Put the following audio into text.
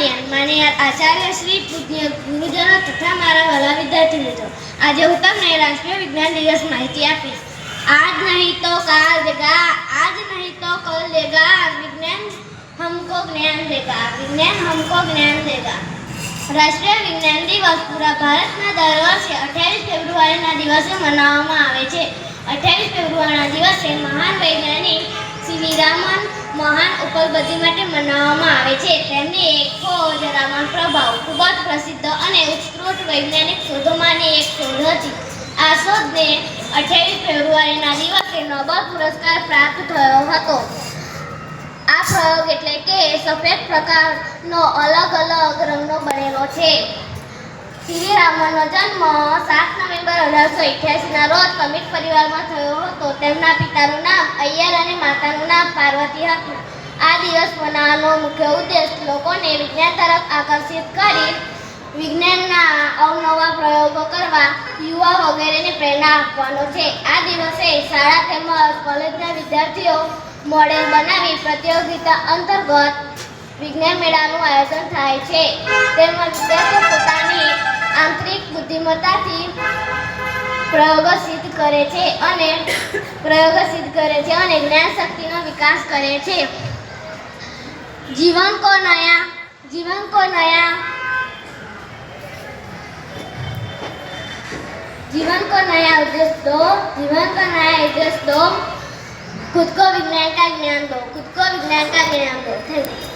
જ્ઞાન માનનીય આચાર્ય શ્રી પૂજ્ય ગુરુજનો તથા મારા વાલા વિદ્યાર્થી મિત્રો, આજે હું તમને રાષ્ટ્રીય વિજ્ઞાન દિવસ માહિતી આપીશ। आज नहीं तो काल देगा, आज नहीं तो कल देगा, विज्ञान हमको ज्ञान देगा, विज्ञान हमको ज्ञान देगा। રાષ્ટ્રીય વિજ્ઞાન દિવસ પૂરા ભારતમાં દર વર્ષે 28 ફેબ્રુઆરીના દિવસે મનાવવામાં આવે છે। 28 ફેબ્રુઆરીના દિવસે મહાન વૈજ્ઞાનિક સીવી રામન મહાન ઉપલબ્ધિ માટે મનાવવામાં આવે છે। તેમની એક ખોજ રામન પ્રભાવ ખૂબ જ પ્રસિદ્ધ અને ઉત્કૃષ્ટ વૈજ્ઞાનિક શોધોમાંની એક શોધ હતી। આ શોધને 28 ફેબ્રુઆરીના દિવસે નોબેલ પુરસ્કાર પ્રાપ્ત થયો હતો। આ પ્રયોગ એટલે કે સફેદ પ્રકાશનો અલગ અલગ રંગનો બનેલો છે। સીવી રામનનો જન્મ 7 નવેમ્બર 1888ના રોજ તમિલ પરિવારમાં થયો હતો। તેમના પિતાનું નામ અય્યર અને માતાનું નામ પાર્વતી હતું। આ દિવસ મનાવવાનો મુખ્ય ઉદ્દેશ લોકોને વિજ્ઞાન તરફ આકર્ષિત કરી વિજ્ઞાનના અવનવા પ્રયોગો કરવા યુવા વગેરેને પ્રેરણા આપવાનો છે। આ દિવસે શાળા તેમજ કોલેજના વિદ્યાર્થીઓ મોડેલ બનાવી પ્રતિયોગિતા અંતર્ગત વિજ્ઞાન મેળાનું આયોજન થાય છે। તેમજ વિદ્યાર્થીઓ પોતાની આંતરિક બુદ્ધિમત્તાથી પ્રયોગો સિદ્ધ કરે છે અને જ્ઞાન શક્તિનો વિકાસ કરે છે। जीवन को नया उद्देश्य दो, खुद को विज्ञान का ज्ञान दो, खुद को विज्ञान का ज्ञान दो। Thank you.